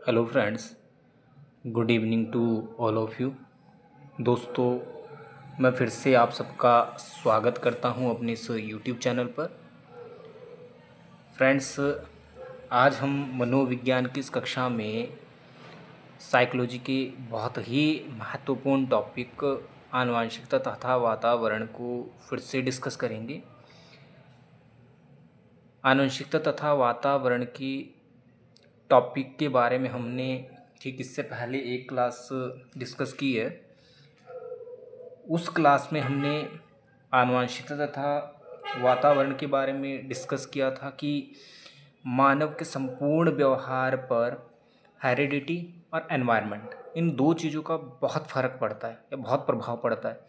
Hello friends, good evening to all of you. दोस्तों, मैं फिर से आप सबका स्वागत करता हूं अपने इस यूट्यूब चैनल पर। फ्रेंड्स, आज हम मनोविज्ञान की इस कक्षा में साइकोलॉजी के बहुत ही महत्वपूर्ण टॉपिक आनुवंशिकता तथा वातावरण को फिर से डिस्कस करेंगे। आनुवंशिकता तथा वातावरण की टॉपिक के बारे में हमने ठीक इससे पहले एक क्लास डिस्कस की है। उस क्लास में हमने आनुवंशिकता तथा वातावरण के बारे में डिस्कस किया था कि मानव के संपूर्ण व्यवहार पर हेरिडिटी और एनवायरनमेंट, इन दो चीज़ों का बहुत फ़र्क पड़ता है या बहुत प्रभाव पड़ता है।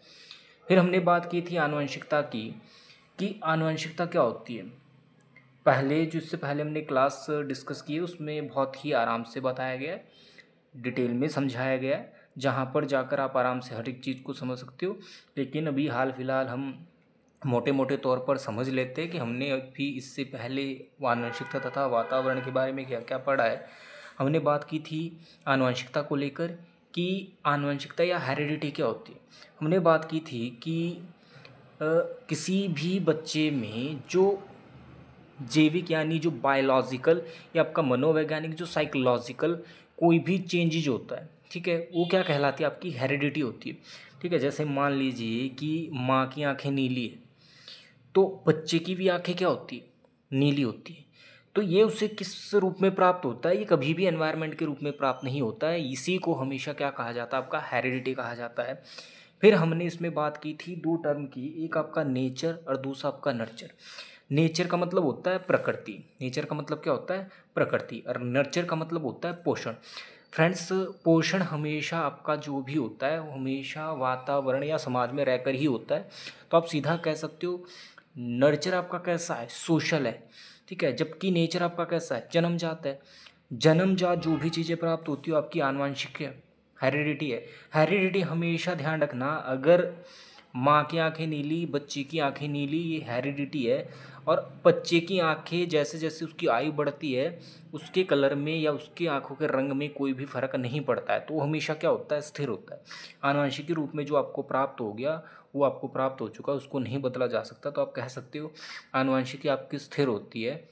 फिर हमने बात की थी आनुवंशिकता की कि आनुवंशिकता क्या होती है। इससे पहले हमने क्लास डिस्कस की है, उसमें बहुत ही आराम से बताया गया है, डिटेल में समझाया गया है, जहाँ पर जाकर आप आराम से हर एक चीज़ को समझ सकते हो। लेकिन अभी हाल फिलहाल हम मोटे मोटे तौर पर समझ लेते हैं कि हमने अभी इससे पहले आनुवंशिकता तथा वातावरण के बारे में क्या क्या पढ़ा है। हमने बात की थी आनुवंशिकता को लेकर कि आनुवंशिकता या हेरिडिटी क्या होती है। हमने बात की थी कि किसी भी बच्चे में जो जैविक यानी जो बायोलॉजिकल या आपका मनोवैज्ञानिक जो साइकोलॉजिकल कोई भी चेंजेज होता है, ठीक है, वो क्या कहलाती है, आपकी हेरिडिटी होती है। ठीक है, जैसे मान लीजिए कि माँ की आंखें नीली है तो बच्चे की भी आंखें क्या होती है, नीली होती है। तो ये उसे किस रूप में प्राप्त होता है, ये कभी भी एनवायरनमेंट के रूप में प्राप्त नहीं होता है। इसी को हमेशा क्या कहा जाता है, आपका हेरिडिटी कहा जाता है। फिर हमने इसमें बात की थी दो टर्म की, एक आपका नेचर और दूसरा आपका नर्चर। नेचर का मतलब होता है प्रकृति, नेचर का मतलब क्या होता है, प्रकृति, और नर्चर का मतलब होता है पोषण। फ्रेंड्स, पोषण हमेशा आपका जो भी होता है वो हमेशा वातावरण या समाज में रहकर ही होता है। तो आप सीधा कह सकते हो नर्चर आपका कैसा है, सोशल है, ठीक है, जबकि नेचर आपका कैसा है, जन्मजात है। जन्मजात जो भी चीज़ें प्राप्त होती हो आपकी आनुवंशिक है, हेरिडिटी है। हेरिडिटी हमेशा ध्यान रखना, अगर माँ की आंखें नीली बच्चे की आंखें नीली, ये हेरिडिटी है। और बच्चे की आंखें जैसे जैसे उसकी आयु बढ़ती है उसके कलर में या उसकी आंखों के रंग में कोई भी फर्क नहीं पड़ता है, तो वो हमेशा क्या होता है, स्थिर होता है। आनुवंशिक के रूप में जो आपको प्राप्त हो गया वो आपको प्राप्त हो चुका, उसको नहीं बदला जा सकता। तो आप कह सकते हो आनुवंशिकी आपकी स्थिर होती है।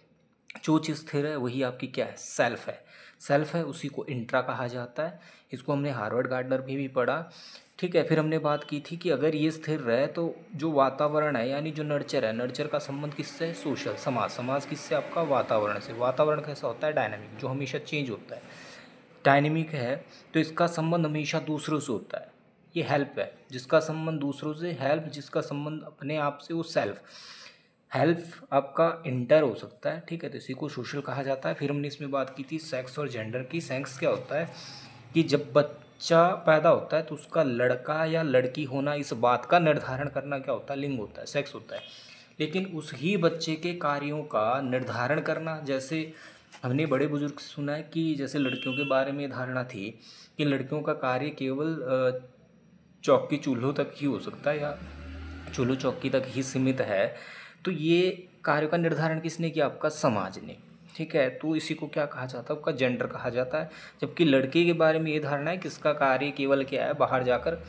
जो चीज़ स्थिर है वही आपकी क्या है, सेल्फ है। सेल्फ है, उसी को इंट्रा कहा जाता है। इसको हमने हार्वर्ड गार्डनर भी पढ़ा, ठीक है। फिर हमने बात की थी कि अगर ये स्थिर रहे तो जो वातावरण है यानी जो नर्चर है, नर्चर का संबंध किससे है, सोशल, समाज, समाज किससे, आपका वातावरण से। वातावरण कैसा होता है, डायनामिक, जो हमेशा चेंज होता है, डायनेमिक है। तो इसका संबंध हमेशा दूसरों से होता है, ये हेल्प है। जिसका संबंध दूसरों से हेल्प, जिसका संबंध अपने आप से वो सेल्फ। हेल्प आपका इंटर हो सकता है, ठीक है, तो इसी को सोशल कहा जाता है। फिर हमने इसमें बात की थी सेक्स और जेंडर की। सेक्स क्या होता है कि जब बच्चा पैदा होता है तो उसका लड़का या लड़की होना, इस बात का निर्धारण करना क्या होता है, लिंग होता है, सेक्स होता है। लेकिन उस ही बच्चे के कार्यों का निर्धारण करना, जैसे हमने बड़े बुजुर्ग से सुना है कि जैसे लड़कियों के बारे में धारणा थी कि लड़कियों का कार्य केवल चौकी चूल्हों तक ही हो सकता है या चूल्हो चौकी तक ही सीमित है। तो ये कार्य का निर्धारण किसने किया, आपका समाज ने, ठीक है। तो इसी को क्या कहा जाता है, आपका जेंडर कहा जाता है। जबकि लड़के के बारे में ये धारणा है कि इसका कार्य केवल क्या है, बाहर जाकर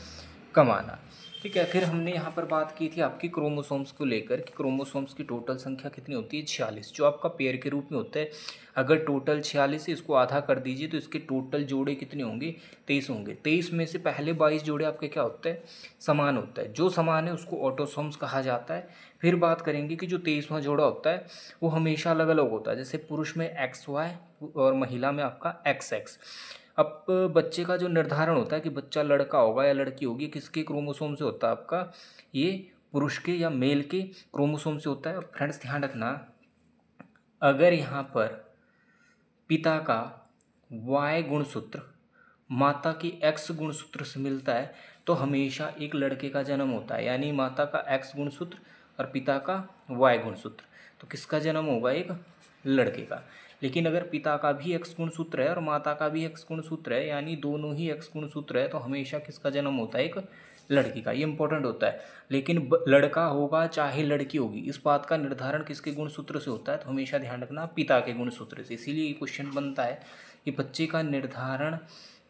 कमाना, ठीक है। फिर हमने यहाँ पर बात की थी आपकी क्रोमोसोम्स को लेकर कि क्रोमोसोम्स की टोटल संख्या कितनी होती है, 46, जो आपका पेयर के रूप में होता है। अगर टोटल 46 है, इसको आधा कर दीजिए तो इसके टोटल जोड़े कितने होंगे, 23 होंगे। 23 में से पहले 22 जोड़े आपके क्या होते हैं, समान होता है। जो समान है उसको ऑटोसोम्स कहा जाता है। फिर बात करेंगे कि जो 23वां जोड़ा होता है वो हमेशा अलग अलग होता है, जैसे पुरुष में XY और महिला में आपका XX। अब बच्चे का जो निर्धारण होता है कि बच्चा लड़का होगा या लड़की होगी, किसके क्रोमोसोम से होता है, आपका ये पुरुष के या मेल के क्रोमोसोम से होता है। फ्रेंड्स ध्यान रखना, अगर यहाँ पर पिता का Y गुणसूत्र माता की X गुणसूत्र से मिलता है तो हमेशा एक लड़के का जन्म होता है, यानी माता का X गुणसूत्र और पिता का Y गुणसूत्र, तो किसका जन्म होगा, एक लड़के का। लेकिन अगर पिता का भी X गुणसूत्र है और माता का भी X गुणसूत्र है, यानी दोनों ही X गुणसूत्र है, तो हमेशा किसका जन्म होता है, एक लड़की का, ये इंपॉर्टेंट होता है। लेकिन लड़का होगा चाहे लड़की होगी, इस बात का निर्धारण किसके गुणसूत्र से होता है, तो हमेशा ध्यान रखना पिता के गुणसूत्र से। इसीलिए ये क्वेश्चन बनता है कि बच्चे का निर्धारण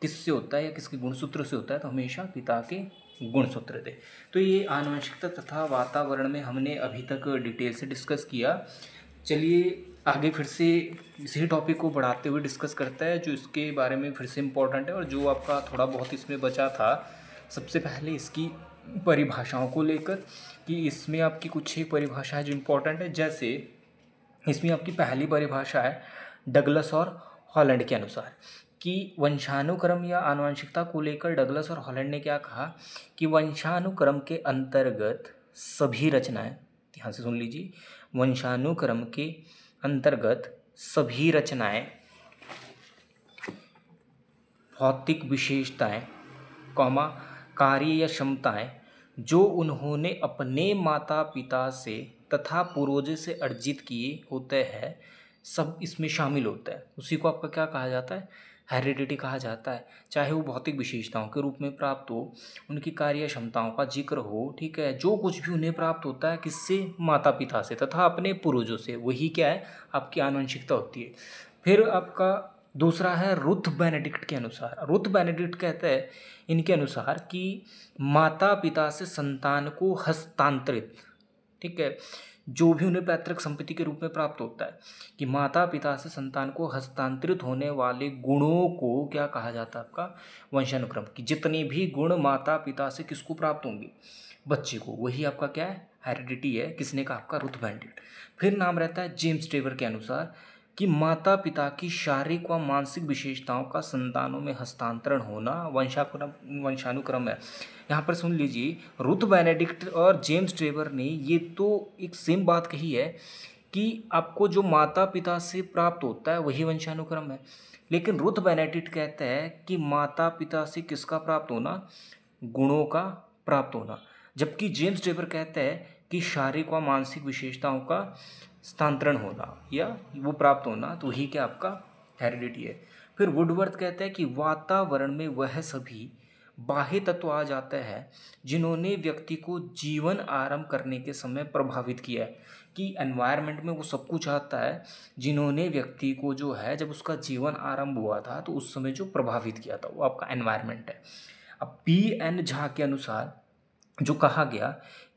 किससे होता है या किसके गुणसूत्र से होता है, तो हमेशा पिता के गुणसूत्र से। तो ये आनुवंशिकता तथा वातावरण में हमने अभी तक डिटेल से डिस्कस किया। चलिए आगे फिर से इसी टॉपिक को बढ़ाते हुए डिस्कस करता है, जो इसके बारे में फिर से इम्पोर्टेंट है और जो आपका थोड़ा बहुत इसमें बचा था। सबसे पहले इसकी परिभाषाओं को लेकर कि इसमें आपकी कुछ एक परिभाषा है जो इम्पोर्टेंट है। जैसे इसमें आपकी पहली परिभाषा है डगलस और हॉलैंड के अनुसार कि वंशानुक्रम या आनुवंशिकता को लेकर डगलस और हॉलैंड ने क्या कहा कि वंशानुक्रम के अंतर्गत सभी रचनाएं, ध्यान से सुन लीजिए, वंशानुक्रम के अंतर्गत सभी रचनाएं भौतिक विशेषताएं, कार्य या क्षमताएं जो उन्होंने अपने माता पिता से तथा पूर्वजों से अर्जित किए होते हैं, सब इसमें शामिल होता है। उसी को आपका क्या कहा जाता है, हेरिडिटी कहा जाता है। चाहे वो भौतिक विशेषताओं के रूप में प्राप्त हो, उनकी कार्य क्षमताओं का जिक्र हो, ठीक है, जो कुछ भी उन्हें प्राप्त होता है किससे, माता पिता से तथा अपने पूर्वजों से, वही क्या है, आपकी आनुवंशिकता होती है। फिर आपका दूसरा है रुथ बेनेडिक्ट के अनुसार। रुथ बेनेडिक्ट कहते हैं इनके अनुसार कि माता पिता से संतान को हस्तांतरित, ठीक है, जो भी उन्हें पैतृक संपत्ति के रूप में प्राप्त होता है, कि माता पिता से संतान को हस्तांतरित होने वाले गुणों को क्या कहा जाता है, आपका वंशानुक्रम। की जितने भी गुण माता पिता से किसको प्राप्त होंगे, बच्चे को, वही आपका क्या है, हेरिडिटी है। किसने कहा, आपका रुथ बेनेडिक्ट। फिर नाम रहता है जेम्स टेबर के अनुसार कि माता पिता की शारीरिक व मानसिक विशेषताओं का संतानों में हस्तांतरण होना वंशानुक्रम है। यहाँ पर सुन लीजिए, रुथ बेनेडिक्ट और जेम्स टेबर ने ये तो एक सेम बात कही है कि आपको जो माता पिता से प्राप्त होता है वही वंशानुक्रम है। लेकिन रुथ बेनेडिक्ट कहता है कि माता पिता से किसका प्राप्त होना, गुणों का प्राप्त होना। जबकि जेम्स टेबर कहता है कि शारीरिक व मानसिक विशेषताओं का स्थानांतरण होना या वो प्राप्त होना, तो वही क्या आपका हेरिडिटी है। फिर वुडवर्थ कहता है कि वातावरण में वह सभी बाह्य तत्व आ जाते हैं जिन्होंने व्यक्ति को जीवन आरंभ करने के समय प्रभावित किया है। कि एनवायरनमेंट में वो सब कुछ आता है जिन्होंने व्यक्ति को जो है, जब उसका जीवन आरंभ हुआ था तो उस समय जो प्रभावित किया था वो आपका एनवायरनमेंट है। अब पी.एन. झा के अनुसार जो कहा गया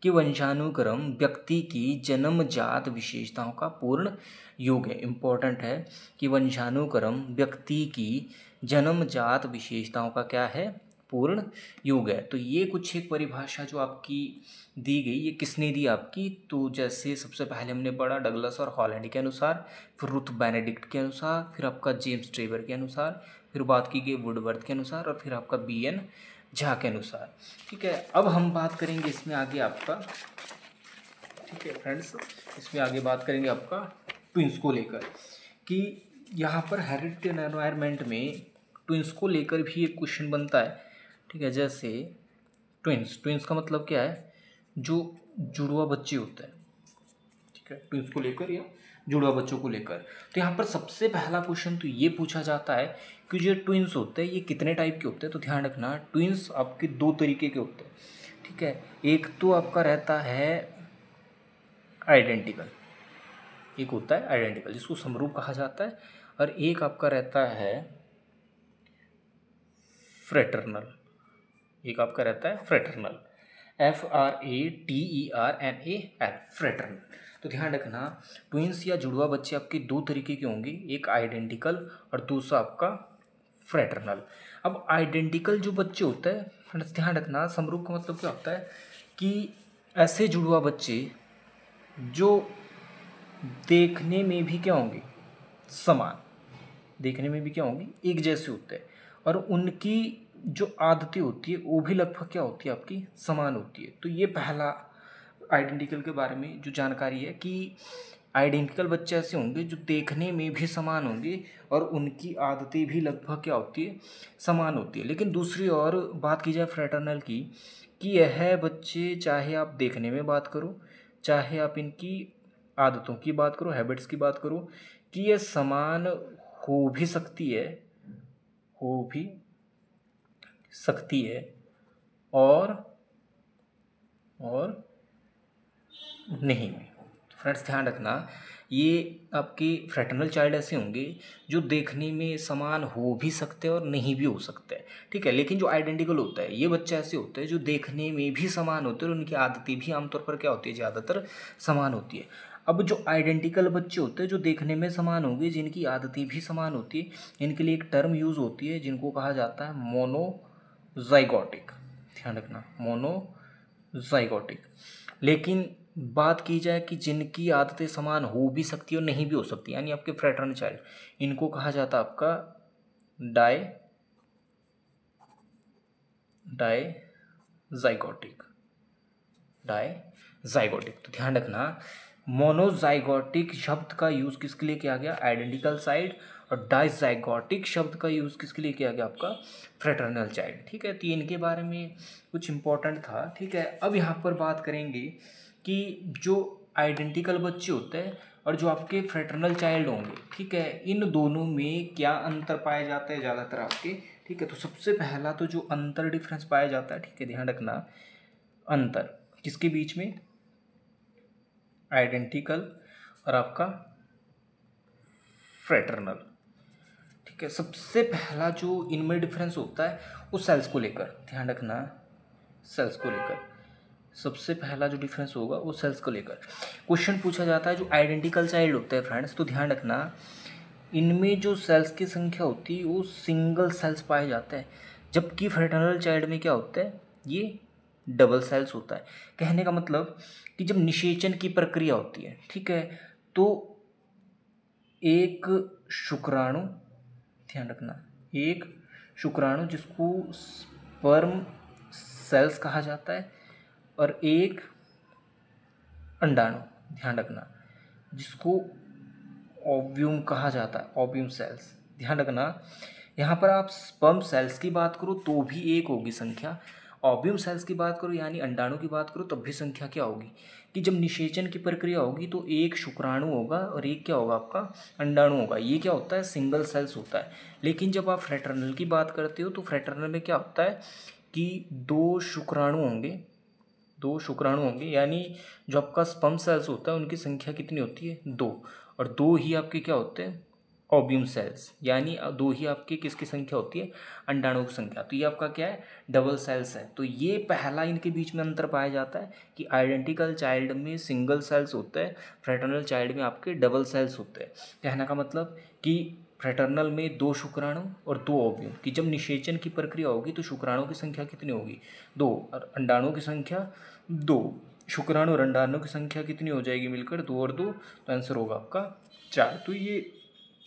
कि वंशानुक्रम व्यक्ति की जन्मजात विशेषताओं का पूर्ण योग है। इम्पोर्टेंट है कि वंशानुक्रम व्यक्ति की जन्मजात विशेषताओं का क्या है, पूर्ण योग है। तो ये कुछ एक परिभाषा जो आपकी दी गई, ये किसने दी आपकी, तो जैसे सबसे पहले हमने पढ़ा डगलस और हॉलैंड के अनुसार, फिर रुथ बेनेडिक्ट के अनुसार, फिर आपका जेम्स टेबर के अनुसार, फिर बात की गई वुडवर्थ के अनुसार और फिर आपका बी.एन. झा के अनुसार। ठीक है, अब हम बात करेंगे इसमें आगे आपका, ठीक है फ्रेंड्स, इसमें आगे बात करेंगे आपका ट्विंस को लेकर कि यहाँ पर हेरिडिटी एंड एनवायरनमेंट में ट्विंस को लेकर भी एक क्वेश्चन बनता है। ठीक है, जैसे ट्विंस का मतलब क्या है, जो जुड़वा बच्चे होते हैं। ठीक है, ट्विंस को लेकर या जुड़वा बच्चों को लेकर। तो यहाँ पर सबसे पहला क्वेश्चन तो ये पूछा जाता है कि जो ट्विंस होते हैं ये कितने टाइप के होते हैं। तो ध्यान रखना, ट्विंस आपके दो तरीके के होते हैं। ठीक है, एक तो आपका रहता है आइडेंटिकल, एक होता है आइडेंटिकल जिसको समरूप कहा जाता है, और एक आपका रहता है फ्रेटर्नल, एक आपका रहता है फ्रेटर्नल, FRATERNAL, फ्रेटर्नल। तो ध्यान रखना, ट्विंस या जुड़वा बच्चे आपके दो तरीके के होंगे, एक आइडेंटिकल और दूसरा आपका फ्रेटर्नल। अब आइडेंटिकल जो बच्चे होते हैं, ध्यान रखना, समरूप का मतलब क्या होता है कि ऐसे जुड़वा बच्चे जो देखने में भी क्या होंगे, समान, देखने में भी क्या होंगी, एक जैसे होते हैं, और उनकी जो आदतें होती है वो भी लगभग क्या होती है, आपकी समान होती है। तो ये पहला आइडेंटिकल के बारे में जो जानकारी है कि आइडेंटिकल बच्चे ऐसे होंगे जो देखने में भी समान होंगे और उनकी आदतें भी लगभग क्या होती है, समान होती है। लेकिन दूसरी और बात की जाए फ्रेटर्नल की, कि यह बच्चे चाहे आप देखने में बात करो, चाहे आप इनकी आदतों की बात करो, हैबिट्स की बात करो, कि यह समान हो भी सकती है, हो भी सकती है और और नहीं भी। फ्रेंड्स ध्यान रखना, ये आपके फ्रेटर्नल चाइल्ड ऐसे होंगे जो देखने में समान हो भी सकते हैं और नहीं भी हो सकते हैं, ठीक है। लेकिन जो आइडेंटिकल होता है, ये बच्चे ऐसे होते हैं जो देखने में भी समान होते हैं और उनकी आदतें भी आमतौर पर क्या होती है, ज़्यादातर समान होती है। अब जो आइडेंटिकल बच्चे होते हैं जो देखने में समान होंगे, जिनकी आदतें भी समान होती है, इनके लिए एक टर्म यूज़ होती है जिनको कहा जाता है मोनोजाइगोटिक। ध्यान रखना, मोनोजाइगोटिक। लेकिन बात की जाए कि जिनकी आदतें समान हो भी सकती है और नहीं भी हो सकती, यानी आपके फ्रेटर्नल चाइल्ड, इनको कहा जाता है आपका डाइजाइगोटिक। डाइजाइगोटिक। तो ध्यान रखना, मोनोजाइगोटिक शब्द का यूज़ किसके लिए किया गया, आइडेंटिकल साइड, और डाइजाइगोटिक शब्द का यूज़ किसके लिए किया गया, आपका फ्रेटर्नल चाइल्ड, ठीक है। तो इनके बारे में कुछ इंपॉर्टेंट था, ठीक है। अब यहाँ पर बात करेंगे कि जो आइडेंटिकल बच्चे होते हैं और जो आपके फ्रेटर्नल चाइल्ड होंगे, ठीक है, इन दोनों में क्या अंतर पाया जाता है ज़्यादातर आपके, ठीक है। तो सबसे पहला तो जो अंतर डिफरेंस पाया जाता है, ठीक है, ध्यान रखना, अंतर किसके बीच में, आइडेंटिकल और आपका फ्रेटर्नल, ठीक है। सबसे पहला जो इनमें डिफरेंस होता है वो सेल्स को लेकर, ध्यान रखना, सेल्स को लेकर सबसे पहला जो डिफरेंस होगा वो सेल्स को लेकर क्वेश्चन पूछा जाता है। जो आइडेंटिकल चाइल्ड होते हैं फ्रेंड्स, तो ध्यान रखना, इनमें जो सेल्स की संख्या होती है वो सिंगल सेल्स पाए जाते हैं, जबकि फ्रेटर्नल चाइल्ड में क्या होता है, ये डबल सेल्स होता है। कहने का मतलब कि जब निषेचन की प्रक्रिया होती है, ठीक है, तो एक शुक्राणु, ध्यान रखना, एक शुक्राणु जिसको स्पर्म सेल्स कहा जाता है, और एक अंडाणु, ध्यान रखना, जिसको ओव्यूम कहा जाता है, ओव्यूम सेल्स। ध्यान रखना, यहाँ पर आप स्पर्म सेल्स की बात करो तो भी एक होगी संख्या, ओव्यूम सेल्स की बात करो यानी अंडाणु की बात करो तब भी संख्या क्या होगी, कि जब निषेचन की प्रक्रिया होगी तो एक शुक्राणु होगा और एक क्या होगा, आपका अंडाणु होगा। ये क्या होता है, सिंगल सेल्स होता है। लेकिन जब आप फ्रेटर्नल की बात करते हो तो फ्रेटर्नल में क्या होता है कि दो शुक्राणु होंगे, दो शुक्राणु होंगे, यानी जो आपका स्पर्म सेल्स होता है उनकी संख्या कितनी होती है, दो, और दो ही आपके क्या होते हैं, ओव्यूम सेल्स, यानी दो ही आपकी किसकी संख्या होती है, अंडाणु की संख्या। तो ये आपका क्या है, डबल सेल्स है। तो ये पहला इनके बीच में अंतर पाया जाता है कि आइडेंटिकल चाइल्ड में सिंगल सेल्स होते हैं, फ्रेटर्नल चाइल्ड में आपके डबल सेल्स होते हैं। कहने का मतलब कि फ्रेटर्नल में दो शुक्राणु और दो ओव्यूम, कि जब निषेचन की प्रक्रिया होगी तो शुक्राणु की संख्या कितनी होगी, दो, और अंडाणु की संख्या दो। शुक्राणु और अंडाणु की संख्या कितनी हो जाएगी मिलकर, दो और दो, तो आंसर होगा आपका चार। तो ये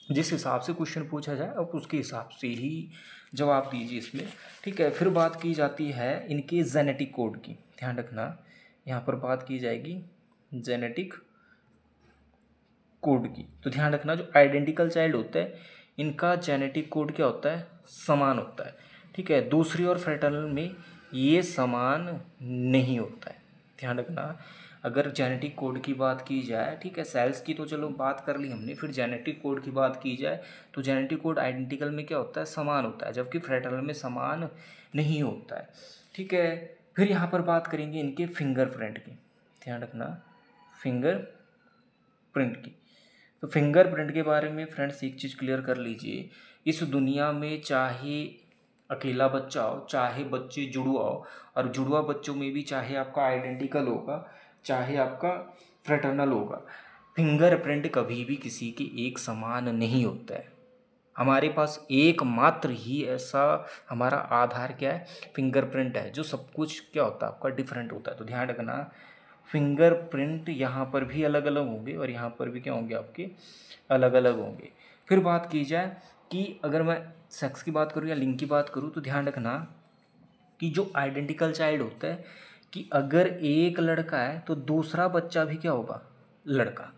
जिस हिसाब से क्वेश्चन पूछा जाए आप उसके हिसाब से ही जवाब दीजिए इसमें, ठीक है। फिर बात की जाती है इनके जेनेटिक कोड की, ध्यान रखना, यहाँ पर बात की जाएगी जेनेटिक कोड की। तो ध्यान रखना, जो आइडेंटिकल चाइल्ड होता है इनका जेनेटिक कोड क्या होता है, समान होता है, ठीक है। दूसरी और फ्रेटर्नल में ये समान नहीं होता है। ध्यान रखना, अगर जेनेटिक कोड की बात की जाए, ठीक है, सेल्स की तो चलो बात कर ली हमने, फिर जेनेटिक कोड की बात की जाए तो जेनेटिक कोड आइडेंटिकल में क्या होता है, समान होता है, जबकि फ्रेटर्नल में समान नहीं होता है, ठीक है। फिर यहाँ पर बात करेंगे इनके फिंगरप्रिंट की, ध्यान रखना, फिंगरप्रिंट की। तो फिंगरप्रिंट के बारे में फ्रेंड्स एक चीज़ क्लियर कर लीजिए, इस दुनिया में चाहे अकेला बच्चा हो, चाहे बच्चे जुड़वा हो, और जुड़वा बच्चों में भी चाहे आपका आइडेंटिकल होगा चाहे आपका फ्रेटर्नल होगा, फिंगरप्रिंट कभी भी किसी के एक समान नहीं होता है। हमारे पास एकमात्र ही ऐसा हमारा आधार क्या है, फिंगरप्रिंट है, जो सब कुछ क्या होता है आपका डिफरेंट होता है। तो ध्यान रखना, फिंगरप्रिंट यहाँ पर भी अलग अलग होंगे और यहाँ पर भी क्या होंगे, आपके अलग अलग होंगे। फिर बात की जाए कि अगर मैं सेक्स की बात करूँ या लिंग की बात करूँ, तो ध्यान रखना कि जो आइडेंटिकल चाइल्ड होता है, कि अगर एक लड़का है तो दूसरा बच्चा भी क्या होगा, लड़का।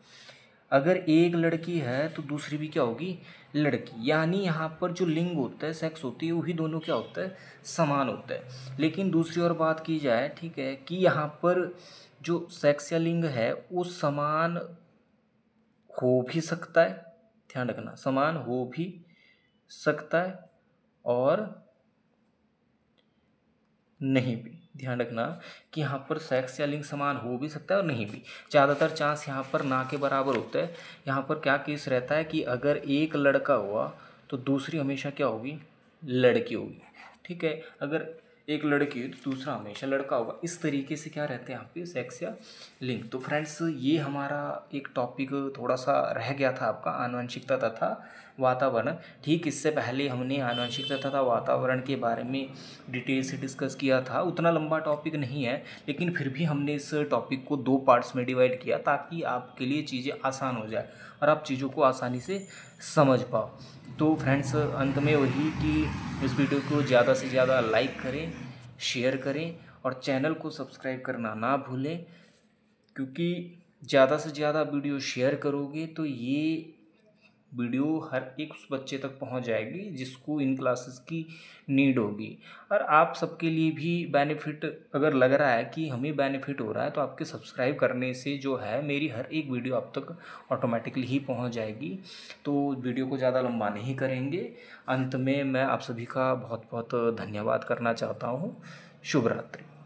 अगर एक लड़की है तो दूसरी भी क्या होगी, लड़की। यानी यहाँ पर जो लिंग होता है, सेक्स होती है, वही दोनों क्या होता है, समान होता है। लेकिन दूसरी ओर बात की जाए, ठीक है, कि यहाँ पर जो सेक्स या लिंग है वो समान हो भी सकता है, ध्यान रखना, समान हो भी सकता है और नहीं भी। ध्यान रखना कि यहाँ पर सेक्स या लिंग समान हो भी सकता है और नहीं भी। ज़्यादातर चांस यहाँ पर ना के बराबर होता है। यहाँ पर क्या केस रहता है कि अगर एक लड़का हुआ तो दूसरी हमेशा क्या होगी, लड़की होगी। ठीक है, अगर एक लड़की हुई तो दूसरा हमेशा लड़का होगा। इस तरीके से क्या रहते हैं यहाँ पे सेक्स या लिंग। तो फ्रेंड्स ये हमारा एक टॉपिक थोड़ा सा रह गया था आपका, आनुवंशिकता तथा वातावरण। ठीक, इससे पहले हमने आनुवंशिकता तथा वातावरण के बारे में डिटेल से डिस्कस किया था। उतना लंबा टॉपिक नहीं है, लेकिन फिर भी हमने इस टॉपिक को 2 पार्ट्स में डिवाइड किया ताकि आपके लिए चीज़ें आसान हो जाए और आप चीज़ों को आसानी से समझ पाओ। तो फ्रेंड्स अंत में वही कि इस वीडियो को ज़्यादा से ज़्यादा लाइक करें, शेयर करें और चैनल को सब्सक्राइब करना ना भूलें, क्योंकि ज़्यादा से ज़्यादा वीडियो शेयर करोगे तो ये वीडियो हर एक उस बच्चे तक पहुंच जाएगी जिसको इन क्लासेस की नीड होगी। और आप सबके लिए भी बेनिफिट अगर लग रहा है कि हमें बेनिफिट हो रहा है तो आपके सब्सक्राइब करने से जो है मेरी हर एक वीडियो आप तक ऑटोमेटिकली ही पहुंच जाएगी। तो वीडियो को ज़्यादा लंबा नहीं करेंगे। अंत में मैं आप सभी का बहुत बहुत धन्यवाद करना चाहता हूँ। शुभ रात्रि।